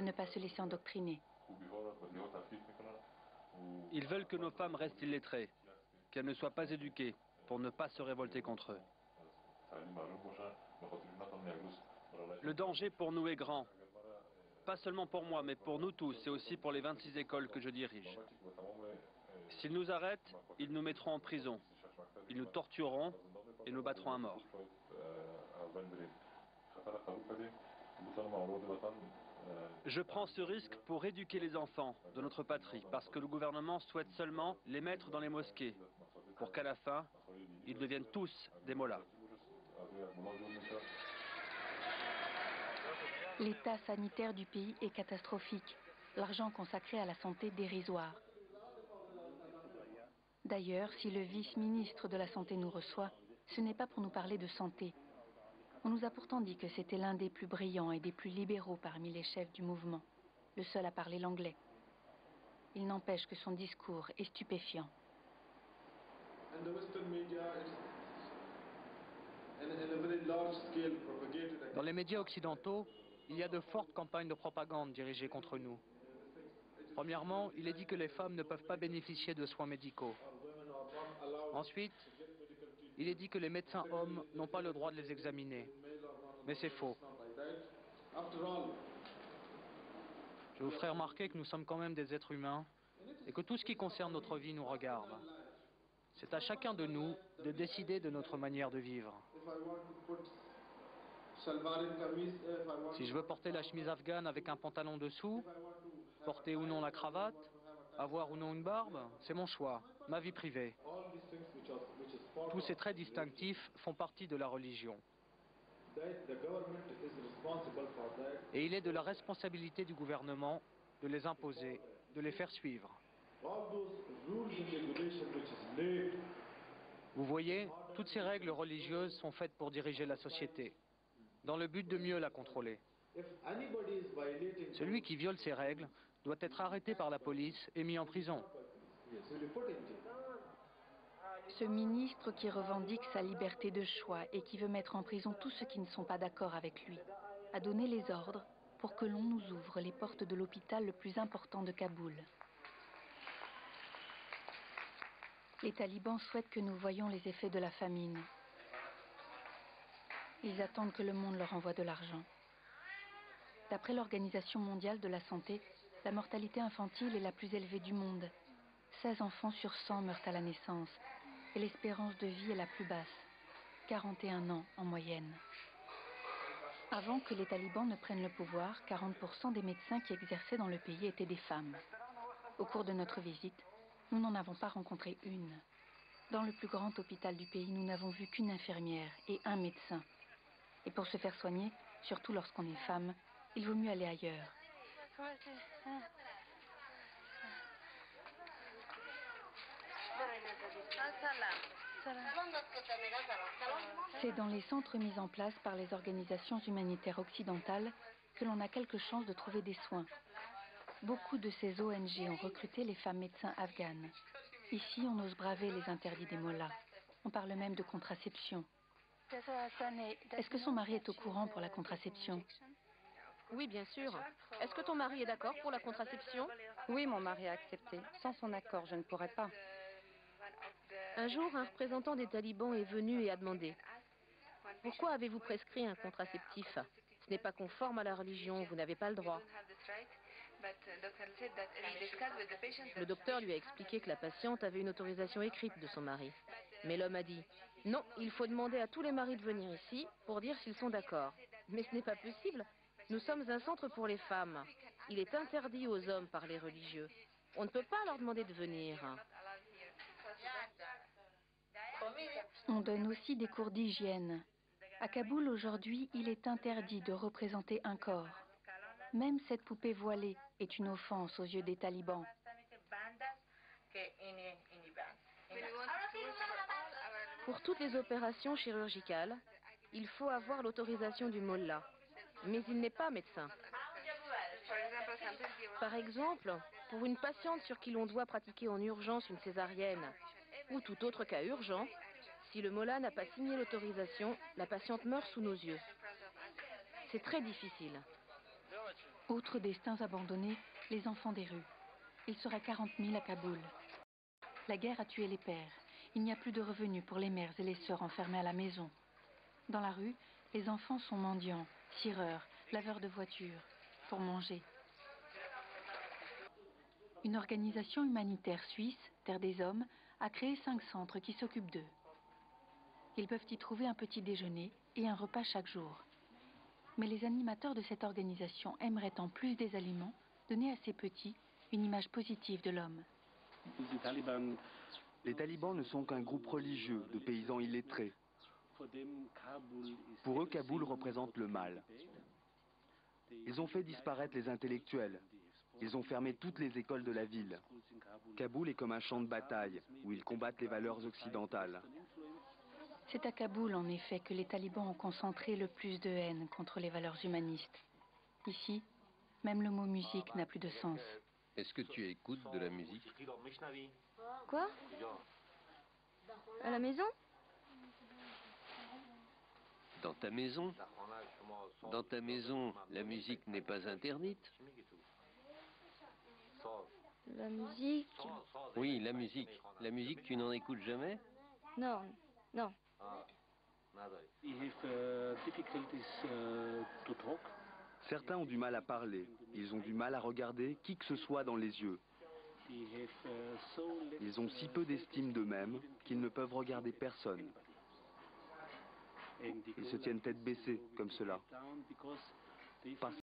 ne pas se laisser endoctriner. Ils veulent que nos femmes restent illettrées, qu'elles ne soient pas éduquées, pour ne pas se révolter contre eux. Le danger pour nous est grand. Pas seulement pour moi, mais pour nous tous, et aussi pour les 26 écoles que je dirige. S'ils nous arrêtent, ils nous mettront en prison. Ils nous tortureront et nous battront à mort. Je prends ce risque pour éduquer les enfants de notre patrie, parce que le gouvernement souhaite seulement les mettre dans les mosquées, pour qu'à la fin, ils deviennent tous des mollahs. L'état sanitaire du pays est catastrophique. L'argent consacré à la santé dérisoire. D'ailleurs, si le vice-ministre de la Santé nous reçoit, ce n'est pas pour nous parler de santé. On nous a pourtant dit que c'était l'un des plus brillants et des plus libéraux parmi les chefs du mouvement, le seul à parler l'anglais. Il n'empêche que son discours est stupéfiant. Dans les médias occidentaux, il y a de fortes campagnes de propagande dirigées contre nous. Premièrement, il est dit que les femmes ne peuvent pas bénéficier de soins médicaux. Ensuite, il est dit que les médecins hommes n'ont pas le droit de les examiner. Mais c'est faux. Je vous ferai remarquer que nous sommes quand même des êtres humains et que tout ce qui concerne notre vie nous regarde. C'est à chacun de nous de décider de notre manière de vivre. Si je veux porter la chemise afghane avec un pantalon dessous, porter ou non la cravate, avoir ou non une barbe, c'est mon choix, ma vie privée. Tous ces traits distinctifs font partie de la religion. Et il est de la responsabilité du gouvernement de les imposer, de les faire suivre. Vous voyez, toutes ces règles religieuses sont faites pour diriger la société, dans le but de mieux la contrôler. Celui qui viole ces règles doit être arrêté par la police et mis en prison. Ce ministre qui revendique sa liberté de choix et qui veut mettre en prison tous ceux qui ne sont pas d'accord avec lui, a donné les ordres pour que l'on nous ouvre les portes de l'hôpital le plus important de Kaboul. Les talibans souhaitent que nous voyions les effets de la famine. Ils attendent que le monde leur envoie de l'argent. D'après l'Organisation mondiale de la santé, la mortalité infantile est la plus élevée du monde. 16 enfants sur 100 meurent à la naissance et l'espérance de vie est la plus basse, 41 ans en moyenne. Avant que les talibans ne prennent le pouvoir, 40% des médecins qui exerçaient dans le pays étaient des femmes. Au cours de notre visite, nous n'en avons pas rencontré une. Dans le plus grand hôpital du pays, nous n'avons vu qu'une infirmière et un médecin. Et pour se faire soigner, surtout lorsqu'on est femme, il vaut mieux aller ailleurs. C'est dans les centres mis en place par les organisations humanitaires occidentales que l'on a quelque chance de trouver des soins. Beaucoup de ces ONG ont recruté les femmes médecins afghanes. Ici, on ose braver les interdits des mollahs. On parle même de contraception. Est-ce que son mari est au courant pour la contraception? Oui, bien sûr. Est-ce que ton mari est d'accord pour la contraception? Oui, mon mari a accepté. Sans son accord, je ne pourrais pas. Un jour, un représentant des talibans est venu et a demandé « Pourquoi avez-vous prescrit un contraceptif? Ce n'est pas conforme à la religion, vous n'avez pas le droit. » Le docteur lui a expliqué que la patiente avait une autorisation écrite de son mari. Mais l'homme a dit « Non, il faut demander à tous les maris de venir ici pour dire s'ils sont d'accord. » Mais ce n'est pas possible. Nous sommes un centre pour les femmes. Il est interdit aux hommes par les religieux. On ne peut pas leur demander de venir. On donne aussi des cours d'hygiène. À Kaboul, aujourd'hui, il est interdit de représenter un corps. Même cette poupée voilée est une offense aux yeux des talibans. Pour toutes les opérations chirurgicales, il faut avoir l'autorisation du mollah. Mais il n'est pas médecin. Par exemple, pour une patiente sur qui l'on doit pratiquer en urgence une césarienne ou tout autre cas urgent, si le mollah n'a pas signé l'autorisation, la patiente meurt sous nos yeux. C'est très difficile. Autres destins abandonnés, les enfants des rues. Il sera 40 000 à Kaboul. La guerre a tué les pères. Il n'y a plus de revenus pour les mères et les sœurs enfermées à la maison. Dans la rue, les enfants sont mendiants, cireurs, laveurs de voitures, pour manger. Une organisation humanitaire suisse, Terre des Hommes, a créé 5 centres qui s'occupent d'eux. Ils peuvent y trouver un petit déjeuner et un repas chaque jour. Mais les animateurs de cette organisation aimeraient, en plus des aliments, donner à ces petits une image positive de l'homme. Les talibans ne sont qu'un groupe religieux de paysans illettrés. Pour eux, Kaboul représente le mal. Ils ont fait disparaître les intellectuels. Ils ont fermé toutes les écoles de la ville. Kaboul est comme un champ de bataille où ils combattent les valeurs occidentales. C'est à Kaboul, en effet, que les talibans ont concentré le plus de haine contre les valeurs humanistes. Ici, même le mot musique n'a plus de sens. Est-ce que tu écoutes de la musique? Quoi? À la maison? Dans ta maison? Dans ta maison, la musique n'est pas interdite? La musique? Oui, la musique. La musique, tu n'en écoutes jamais? Non, non. Certains ont du mal à parler. Ils ont du mal à regarder qui que ce soit dans les yeux. Ils ont si peu d'estime d'eux-mêmes qu'ils ne peuvent regarder personne. Ils se tiennent tête baissée, comme cela. Parce